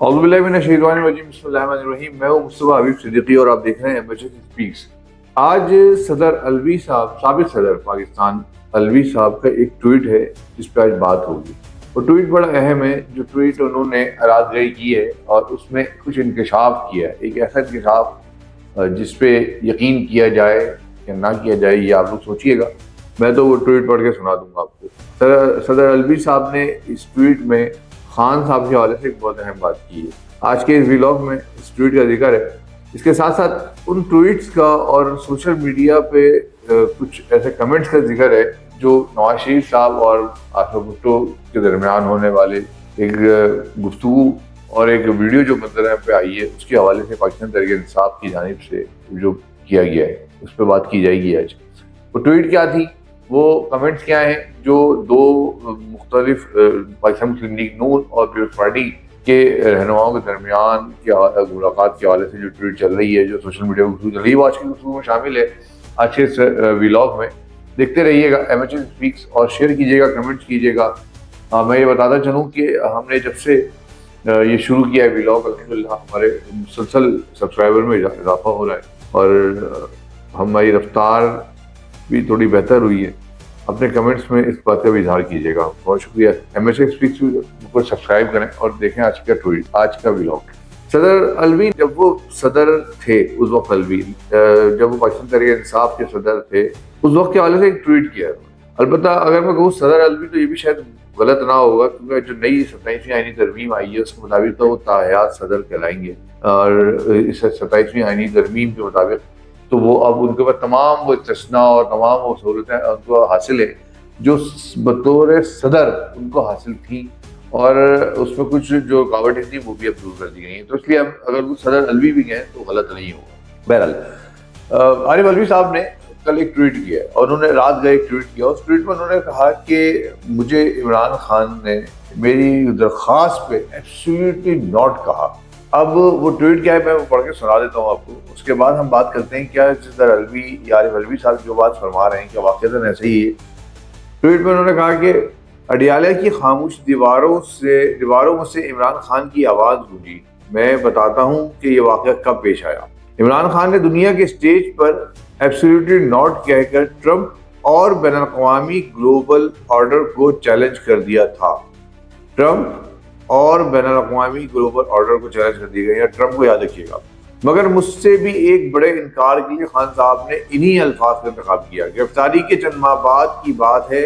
اعوذ باللہ من الشیطان الرجیم، بسم اللہ الرحمن الرحیم۔ میں ہوں مصطفیٰ حبیب صدیقی اور آپ دیکھ رہے ہیں ایمبیسی اسپیکس۔ آج صدر علوی صاحب، سابق صدر پاکستان علوی صاحب کا ایک ٹویٹ ہے جس پہ آج بات ہوگی۔ وہ ٹویٹ بڑا اہم ہے۔ جو ٹویٹ انہوں نے رات گئی کی ہے اور اس میں کچھ انکشاف کیا ہے، ایک ایسا انکشاف جس پہ یقین کیا جائے یا نہ کیا جائے یہ آپ لوگ سوچیے گا۔ میں تو وہ ٹویٹ پڑھ کے سنا دوں گا آپ کو۔ صدر علوی صاحب نے اس ٹویٹ میں خان صاحب کے حوالے سے ایک بہت اہم بات کی ہے۔ آج کے اس ویلاگ میں اس ٹویٹ کا ذکر ہے۔ اس کے ساتھ ساتھ ان ٹویٹس کا اور سوشل میڈیا پہ کچھ ایسے کمنٹس کا ذکر ہے جو نواز شریف صاحب اور آصف بھٹو کے درمیان ہونے والے ایک گفتگو اور ایک ویڈیو جو منظر عام پہ آئی ہے اس کے حوالے سے پاکستان تحریک انصاف کی جانب سے جو کیا گیا ہے اس پہ بات کی جائے گی آج۔ وہ ٹویٹ کیا تھی، وہ کمنٹس کیا ہیں جو دو مختلف پاکستان مسلم لیگ نون اور پیپلز پارٹی کے رہنماؤں کے درمیان ملاقات کے حوالے سے جو ٹویٹ چل رہی ہے، جو سوشل میڈیا میں گفتگو چل رہی ہے، وہ آج کی گفتگو میں شامل ہے۔ آج کے اس ویلاگ میں دیکھتے رہیے گا، ایمبیسی اسپیکس، اور شیئر کیجیے گا، کمنٹس کیجیے گا۔ میں یہ بتاتا چلوں کہ ہم نے جب سے یہ شروع کیا ہے ویلاگ، الحمدللہ ہمارے مسلسل سبسکرائبر میں اضافہ ہو رہا ہے اور ہماری رفتار بھی تھوڑی بہتر ہوئی ہے۔ اپنے کمنٹس میں اس بات کا بھی اظہار کیجیے گا۔ بہت شکریہ۔ ایمبیسی اسپیکس کو سبسکرائب کریں اور دیکھیں آج کا ٹویٹ، آج کا ویلاگ۔ صدر علوی جب وہ صدر تھے، اس وقت علوی جب وہ پاکستان تحریک انصاف کے صدر تھے، اس وقت کے حوالے سے ایک ٹویٹ کیا۔ البتہ اگر میں کہوں صدر علوی تو یہ بھی شاید غلط نہ ہوگا، کیونکہ جو نئی 27ویں آئینی ترمیم آئی ہے اس کے مطابق تو وہ تاحیات صدر کہلائیں گے، اور اس 27ویں آئینی ترمیم کے مطابق تو وہ اب ان کے بعد تمام وہ استثناء اور تمام وہ سہولتیں ان کو حاصل ہیں جو بطور صدر ان کو حاصل تھیں، اور اس میں کچھ جو رکاوٹیں تھیں وہ بھی اب دور کر دی گئی ہیں۔ تو اس لیے اگر وہ صدر علوی بھی گئے تو غلط نہیں ہوگا۔ بہرحال عارف علوی صاحب نے کل ایک ٹویٹ کیا اور انہوں نے رات گئے ایک ٹویٹ کیا۔ اس ٹویٹ میں انہوں نے کہا کہ مجھے عمران خان نے میری درخواست پہ ایبسلیوٹلی ناٹ کہا۔ اب وہ ٹویٹ کیا ہے میں وہ پڑھ کے سنا دیتا ہوں آپ کو، اس کے بعد ہم بات کرتے ہیں کیا صدر علوی یا عارف علوی صاحب جو بات فرما رہے ہیں کیا واقعتاً ایسے ہی ہے۔ ٹویٹ میں انہوں نے کہا کہ اڈیالہ کی خاموش دیواروں میں سے عمران خان کی آواز گونجی۔ میں بتاتا ہوں کہ یہ واقعہ کب پیش آیا۔ عمران خان نے دنیا کے اسٹیج پر ایبسلیوٹلی ناٹ کہہ کر ٹرمپ اور بین الاقوامی گلوبل آرڈر کو چیلنج کر دیا تھا۔ ٹرمپ اور بین الاقوامی گلوبل آرڈر کو چیلنج کر دی گئی ہے، ٹرمپ کو یاد رکھیے گا۔ مگر مجھ سے بھی ایک بڑے انکار کے لیے خان صاحب نے انہی الفاظ کا انتخاب کیا۔ گرفتاری کے چند ماہ بعد کی بات ہے،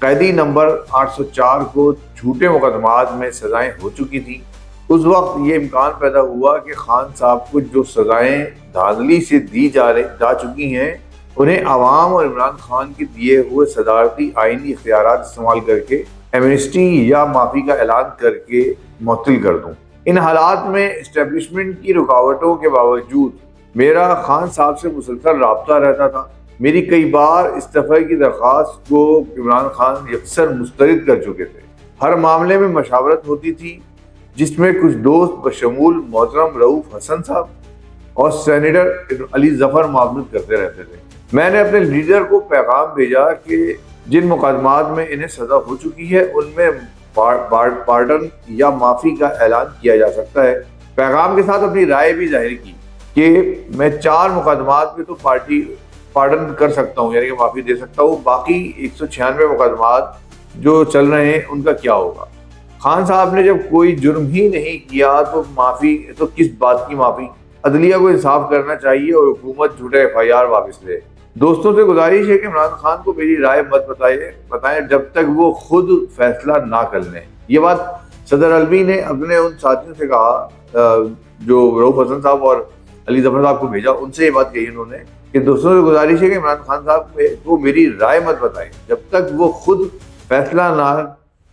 قیدی نمبر 804 کو جھوٹے مقدمات میں سزائیں ہو چکی تھیں۔ اس وقت یہ امکان پیدا ہوا کہ خان صاحب کو جو سزائیں دھاندلی سے دی جا چکی ہیں انہیں عوام اور عمران خان کے دیے ہوئے صدارتی آئینی اختیارات استعمال کر کے ایمنسٹی یا معافی کا اعلان کر کے معطل کر دوں۔ ان حالات میں اسٹیبلشمنٹ کی رکاوٹوں کے باوجود میرا خان صاحب سے مسلسل رابطہ رہتا تھا۔ میری کئی بار استعفے کی درخواست کو عمران خان یکسر مسترد کر چکے تھے۔ ہر معاملے میں مشاورت ہوتی تھی جس میں کچھ دوست بشمول محترم رؤوف حسن صاحب اور سینیٹر علی ظفر معاونت کرتے رہتے تھے۔ میں نے اپنے لیڈر کو پیغام بھیجا کہ جن مقدمات میں انہیں سزا ہو چکی ہے ان میں پارڈن یا معافی کا اعلان کیا جا سکتا ہے۔ پیغام کے ساتھ اپنی رائے بھی ظاہر کی کہ میں 4 مقدمات میں تو پارڈن کر سکتا ہوں، یعنی کہ معافی دے سکتا ہوں، باقی 196 مقدمات جو چل رہے ہیں ان کا کیا ہوگا۔ خان صاحب نے جب کوئی جرم ہی نہیں کیا تو معافی تو کس بات کی معافی؟ عدلیہ کو انصاف کرنا چاہیے اور حکومت جھوٹے FIR واپس لے۔ دوستوں سے گزارش ہے کہ عمران خان کو میری رائے مت بتائیں جب تک وہ خود فیصلہ نہ کر لیں۔ یہ بات صدر علوی نے اپنے ان ساتھیوں سے کہا جو رؤوف حسن صاحب اور علی ظفر صاحب کو بھیجا، ان سے یہ بات کہی انہوں نے کہ دوستوں سے گزارش ہے کہ عمران خان صاحب کو میری رائے مت بتائیں جب تک وہ خود فیصلہ نہ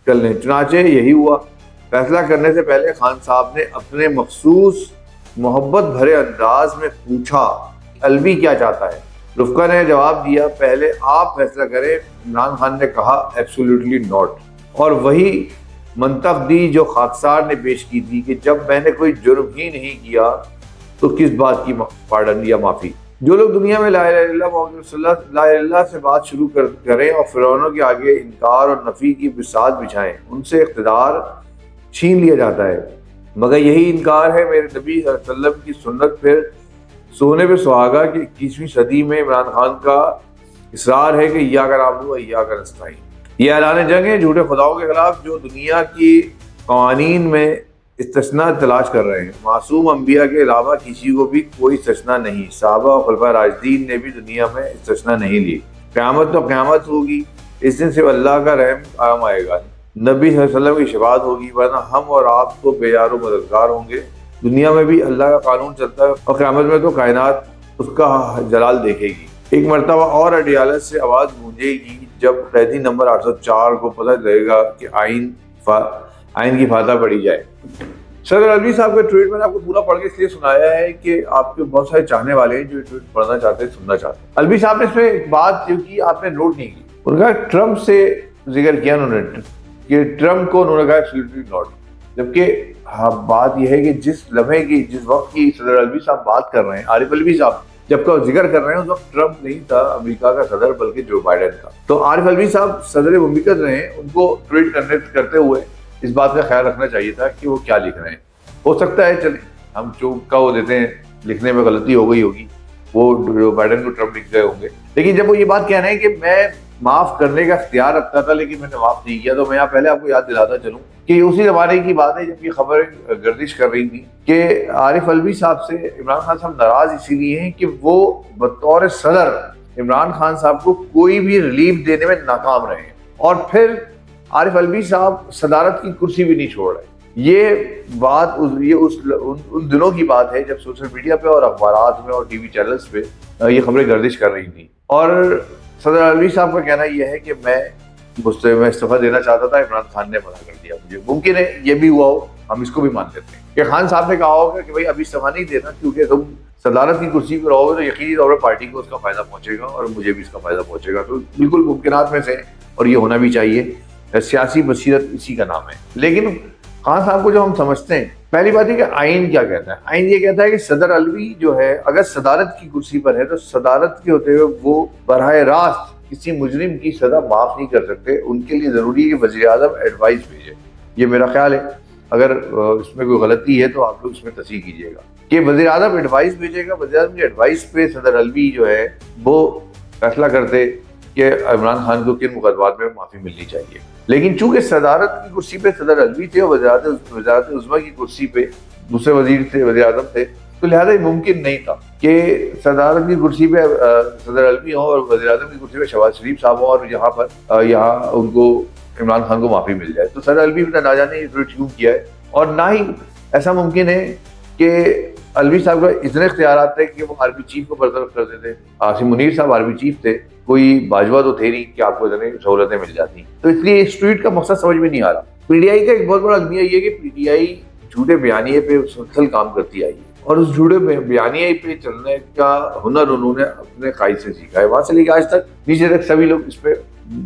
کر لیں۔ چنانچہ یہی ہوا۔ فیصلہ کرنے سے پہلے خان صاحب نے اپنے مخصوص محبت بھرے انداز میں پوچھا علوی کیا چاہتا ہے۔ رفقا نے جواب دیا پہلے آپ فیصلہ کریں۔ عمران خان نے کہا ایبسلیوٹلی ناٹ، اور وہی منطق دی جو خاکسار نے پیش کی تھی کہ جب میں نے کوئی جرم ہی نہیں کیا تو کس بات کی پارڈن یا معافی۔ جو لوگ دنیا میں لا الہ الا اللہ محمد رسول اللہ لا الہ الا اللہ سے بات شروع کریں اور فرعونوں کے آگے انکار اور نفی کی بساط بچھائیں، ان سے اقتدار چھین لیا جاتا ہے۔ مگر یہی انکار ہے میرے نبی صلی اللہ علیہ وسلم کی سنت پھر سونے پہ سہاگا کہ 21ویں صدی میں عمران خان کا اصرار ہے کہ ایاک نعبد و ایاک نستعین۔ یہ اعلان جنگ ہے جھوٹے خداؤں کے خلاف جو دنیا کی قوانین میں استثناء تلاش کر رہے ہیں۔ معصوم انبیاء کے علاوہ کسی کو بھی کوئی استثناء نہیں، صحابہ اور خلفائے راشدین نے بھی دنیا میں استثناء نہیں لی۔ قیامت تو قیامت ہوگی، اس دن صرف اللہ کا رحم عام آئے گا، نبی صلی اللہ علیہ وسلم کی شفاعت ہوگی، ورنہ ہم اور آپ تو بے یار و مددگار ہوں گے۔ دنیا میں بھی اللہ کا قانون چلتا ہے اور قیامت میں تو کائنات اس کا جلال دیکھے گی۔ ایک مرتبہ اور اڈیالت سے آواز گونجے گی جب قیدی نمبر 804 کو پتہ چلے گا کہ آئین کی فاتحہ پڑھی جائے۔ صدر الوی صاحب کا ٹویٹ میں نے آپ کو پورا پڑھ کے اس لیے سنایا ہے کہ آپ کے بہت سارے چاہنے والے ہیں جو ٹویٹ پڑھنا چاہتے ہیں، سننا چاہتے ہیں۔ الوی صاحب نے اس میں ایک بات جو کی آپ نے نوٹ نہیں کی، انہوں نے کہا ٹرمپ سے ذکر کیا انہوں نے کہ ٹرمپ کو انہوں نے کہا ایبسلیوٹلی ناٹ، جبکہ بات یہ ہے کہ جس لمحے کی جس وقت کی صدر الوی صاحب بات کر رہے ہیں، عارف الوی صاحب جب کا ذکر کر رہے ہیں اس وقت ٹرمپ نہیں تھا امریکہ کا صدر بلکہ جو بائیڈن تھا۔ تو عارف الوی صاحب صدر مملکت رہے ہیں، ان کو ٹویٹ کرتے ہوئے اس بات کا خیال رکھنا چاہیے تھا کہ وہ کیا لکھ رہے ہیں۔ ہو سکتا ہے چلیں ہم چونکہ وہ دیتے ہیں لکھنے میں غلطی ہو گئی ہوگی، وہ جو بائیڈن کو ٹرمپ لکھ گئے ہوں گے، لیکن جب وہ یہ بات کہہ رہے ہیں کہ میں معاف کرنے کا اختیار رکھتا تھا لیکن میں نے معاف نہیں کیا، تو میں یہاں پہلے آپ کو یاد دلاتا چلوں کہ اسی زمانے کی بات ہے جب یہ خبریں گردش کر رہی تھی کہ عارف الوی صاحب سے عمران خان صاحب ناراض اسی لیے ہیں کہ وہ بطور صدر عمران خان صاحب کو کوئی بھی ریلیف دینے میں ناکام رہے ہیں، اور پھر عارف الوی صاحب صدارت کی کرسی بھی نہیں چھوڑ رہے۔ یہ بات ان دنوں کی بات ہے جب سوشل میڈیا پہ اور اخبارات میں اور ٹی وی چینلز پہ یہ خبریں گردش کر رہی تھیں، اور صدر الوی صاحب کا کہنا یہ ہے کہ میں استعفیٰ دینا چاہتا تھا، عمران خان نے منع کر دیا مجھے۔ ممکن ہے یہ بھی ہوا ہو، ہم اس کو بھی مان لیتے ہیں کہ خان صاحب نے کہا ہوگا کہ بھائی ابھی استعفیٰ نہیں دینا کیونکہ تم صدارت کی کرسی پہ رہو گے تو یقینی طور پر پارٹی کو اس کا فائدہ پہنچے گا اور مجھے بھی اس کا فائدہ پہنچے گا۔ تو بالکل ممکنات میں سے اور یہ ہونا بھی چاہیے، سیاسی بصیرت اسی کا نام ہے۔ لیکن خان صاحب کو جو ہم سمجھتے ہیں، پہلی بات ہے کہ آئین کیا کہتا ہے۔ آئین یہ کہتا ہے کہ صدر الوی جو ہے اگر صدارت کی کرسی پر ہے تو صدارت کے ہوتے ہوئے وہ براہ راست کسی مجرم کی سزا معاف نہیں کر سکتے، ان کے لیے ضروری ہے کہ وزیر اعظم ایڈوائز بھیجے۔ یہ میرا خیال ہے، اگر اس میں کوئی غلطی ہے تو آپ لوگ اس میں تصحیح کیجیے گا کہ وزیر اعظم ایڈوائز بھیجے گا۔ وزیر اعظم کی ایڈوائز پہ صدر الوی جو ہے وہ فیصلہ کرتے کہ عمران خان کو کن مقدمات میں معافی ملنی چاہیے۔ لیکن چونکہ صدارت کی کرسی پہ صدر الوی تھے اور وزارت عظمیٰ کی کرسی پہ دوسرے وزیر اعظم تھے، تو لہٰذا یہ ممکن نہیں تھا کہ صدارت کی کرسی پہ صدر الوی ہوں اور وزیر اعظم کی کرسی پہ شہباز شریف صاحب ہوں اور یہاں ان کو عمران خان کو معافی مل جائے۔ تو صدر الوی نے نہ جانے یہ ٹویٹ کیوں کیا ہے، اور نہ ہی ایسا ممکن ہے کہ الوی صاحب کا اتنے اختیارات تھے کہ وہ آرمی چیف کو برطرف کر دیتے۔ عاصم منیر صاحب آرمی چیف تھے، کوئی باجوہ تو تھے نہیں کہ آپ کو اتنی سہولتیں مل جاتی۔ تو اس لیے اس ٹویٹ کا مقصد سمجھ میں نہیں آ رہا۔ پی ٹی آئی کا ایک بہت بڑا المیہ یہ کہ پی ٹی آئی جھوٹے بیانیے پہ مسلسل کام کرتی آئی ہے، اور اس جھوٹے بیانیے پہ چلنے کا ہنر انہوں نے اپنے قائد سے سیکھا ہے۔ وہاں سے لے کے آج تک نیچے تک سبھی لوگ اس پہ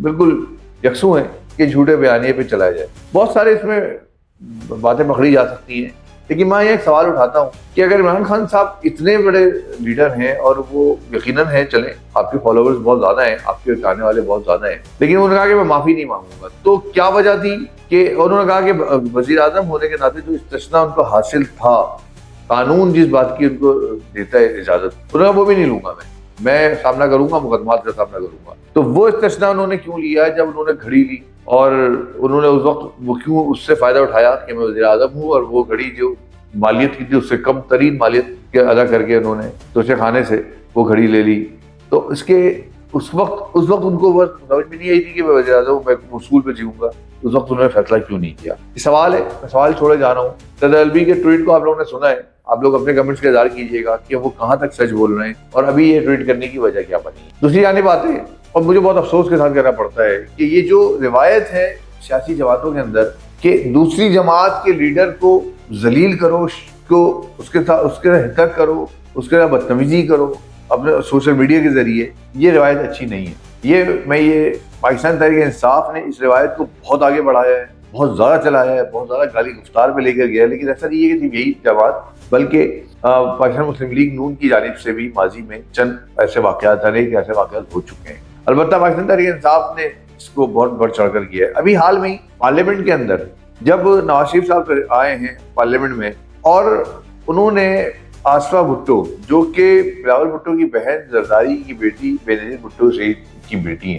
بالکل یکسو ہیں کہ جھوٹے بیانیے پہ چلایا جائے۔ بہت سارے اس میں باتیں پکڑی جا سکتی ہیں، لیکن میں یہ ایک سوال اٹھاتا ہوں کہ اگر عمران خان صاحب اتنے بڑے لیڈر ہیں اور وہ یقیناً ہیں، چلیں آپ کے فالوورز بہت زیادہ ہیں، آپ کے چاہنے والے بہت زیادہ ہیں، لیکن انہوں نے کہا کہ میں معافی نہیں مانگوں گا، تو کیا وجہ تھی کہ انہوں نے کہا کہ وزیر اعظم ہونے کے ناطے جو استثناء ان کو حاصل تھا، قانون جس بات کی ان کو دیتا ہے اجازت، انہوں نے وہ بھی نہیں لوں گا، میں سامنا کروں گا، مقدمات کا سامنا کروں گا۔ تو وہ استثناء انہوں نے کیوں لیا جب انہوں نے گھڑی لی، اور انہوں نے اس وقت وہ کیوں اس سے فائدہ اٹھایا کہ میں وزیر اعظم ہوں، اور وہ گھڑی جو مالیت کی تھی اس سے کم ترین مالیت کے ادا کر کے انہوں نے توشے خانے سے وہ گھڑی لے لی۔ تو اس وقت ان کو وہ سمجھ میں نہیں آئی تھی کہ میں وزیر اعظم میں اصول پہ جیوں گا، اس وقت انہوں نے فیصلہ کیوں نہیں کیا؟ یہ سوال ہے، میں سوال چھوڑے جا رہا ہوں۔ صدر الوی کے ٹویٹ کو آپ لوگوں نے سنا ہے، آپ لوگ اپنے کمنٹس کا اظہار کیجیے گا کہ وہ کہاں تک سچ بول رہے ہیں اور ابھی یہ ٹویٹ کرنے کی وجہ کیا بنی۔ دوسری جانب آتے ہیں، اور مجھے بہت افسوس کے ساتھ کہنا پڑتا ہے کہ یہ جو روایت ہے سیاسی جماعتوں کے اندر کہ دوسری جماعت کے لیڈر کو ذلیل کرو، اس کے حتک کرو، اس کے ساتھ بدتمیزی کرو اپنے سوشل میڈیا کے ذریعے، یہ روایت اچھی نہیں ہے۔ یہ پاکستان تحریک انصاف نے اس روایت کو بہت آگے بڑھایا ہے، بہت زیادہ چلایا ہے، بہت زیادہ گالی گفتار پہ لے کر گیا ہے، لیکن ایسا نہیں ہے کہ صرف یہی جماعت، بلکہ پاکستان مسلم لیگ نون کی جانب سے بھی ماضی میں چند ایسے واقعات ہو چکے ہیں۔ البتہ پاکستان تحریک انصاف نے اس کو بہت بڑھ چڑھ کر کیا ہے۔ ابھی حال میں پارلیمنٹ کے اندر جب نواز شریف صاحب آئے ہیں پارلیمنٹ میں اور انہوں نے آصفہ بھٹو جو کہ بلاول بھٹو کی بہن زرداری کی بیٹی بینظیر بھٹو شہید کی بیٹی ہیں،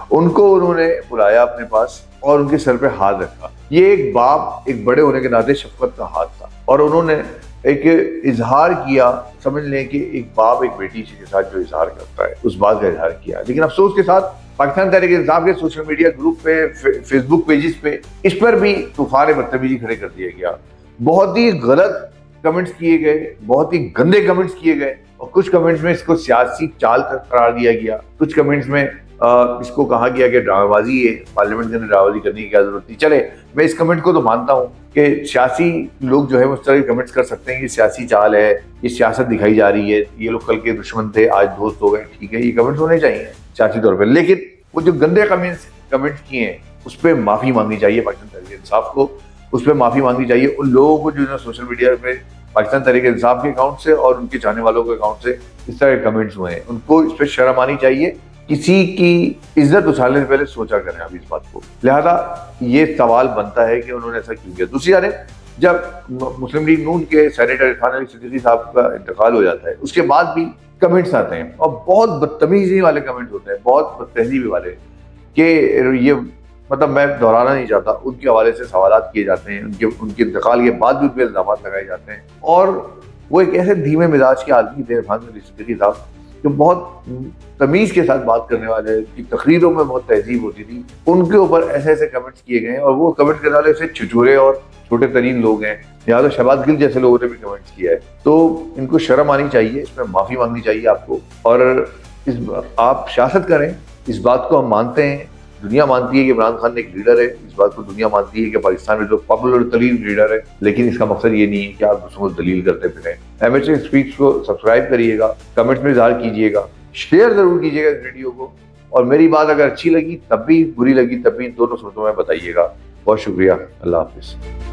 ان کو انہوں نے بلایا اپنے پاس اور ان کے سر پہ ہاتھ رکھا. یہ ایک باپ، ایک بڑے ہونے کے ناطے شفقت کا ہاتھ تھا، اور انہوں نے ایک اظہار کیا، سمجھ لیں کہ ایک باپ ایک بیٹی کے ساتھ جو اظہار کرتا ہے اس بات کا اظہار کیا. لیکن افسوس کے ساتھ پاکستان تحریک انصاف کے سوشل میڈیا گروپ پہ، فیس بک پیجز پہ اس پر بھی طوفان بدتمیزی کھڑے کر دیا گیا. بہت ہی غلط کمنٹس کیے گئے، بہت ہی گندے کمنٹس کیے گئے، اور کچھ کمنٹس میں اس کو سیاسی چال قرار دیا گیا، کچھ کمنٹس میں اس کو کہا گیا کہ ڈرامہ بازی ہے، پارلیمنٹ کے اندر ڈرامہ بازی کرنے کی کیا ضرورت تھی. چلے میں اس کمنٹ کو تو مانتا ہوں کہ سیاسی لوگ جو ہے اس طرح کے کمنٹس کر سکتے ہیں، یہ سیاسی چال ہے، یہ سیاست دکھائی جا رہی ہے، یہ لوگ کل کے دشمن تھے آج دوست ہو گئے، ٹھیک ہے، یہ کمنٹس ہونے چاہیے سیاسی طور پہ. لیکن وہ جو گندے کمنٹس کیے ہیں اس پہ معافی مانگنی چاہیے پاکستان تحریک انصاف کو، اس پہ معافی مانگنی چاہیے ان لوگوں کو جو سوشل میڈیا پہ پاکستان تحریک انصاف کے اکاؤنٹ سے اور ان کے چاہنے والوں کے اکاؤنٹ سے اس طرح کے کمنٹس ہوئے ہیں. ان کو اس پہ شرم آنی چاہیے. کسی کی عزت اچھالنے سے پہلے سوچا کریں آپ اس بات کو. لہذا یہ سوال بنتا ہے کہ انہوں نے ایسا کیوں کیا. دوسری جانب جب مسلم لیگ نون کے سینیٹر عرفان علی صدیقی صاحب کا انتقال ہو جاتا ہے اس کے بعد بھی کمنٹس آتے ہیں اور بہت بدتمیزی والے کمنٹس ہوتے ہیں، بہت بدتہذیبی والے، کہ یہ مطلب میں دہرانا نہیں چاہتا، ان کے حوالے سے سوالات کیے جاتے ہیں، ان کے انتقال کے بعد بھی ان پہ الزامات لگائے جاتے ہیں. اور وہ ایک ایسے دھیمے مزاج کے آدمی تھے عرفان علی صدیقی صاحب جو بہت تمیز کے ساتھ بات کرنے والے، کی تقریروں میں بہت تہذیب ہوتی تھی. ان کے اوپر ایسے ایسے کمنٹس کیے گئے ہیں اور وہ کمنٹ کرنے والے سے چھچورے اور چھوٹے ترین لوگ ہیں. یا تو شہباز گل جیسے لوگوں نے بھی کمنٹس کیا ہے. تو ان کو شرم آنی چاہیے، اس میں معافی مانگنی چاہیے آپ کو. اور آپ سیاست کریں، اس بات کو ہم مانتے ہیں، دنیا مانتی ہے کہ عمران خان ایک لیڈر ہے، اس بات کو دنیا مانتی ہے کہ پاکستان میں جو پاپولر ترین لیڈر ہے. لیکن اس کا مقصد یہ نہیں ہے کہ آپ دوسروں کو دلیل کرتے پھریں. MHA اسپیکس کو سبسکرائب کریے گا، کمنٹس میں اظہار کیجیے گا، شیئر ضرور کیجیے گا اس ویڈیو کو، اور میری بات اگر اچھی لگی تب بھی، بری لگی تب بھی، دونوں صورتوں میں بتائیے گا. بہت شکریہ. اللہ حافظ.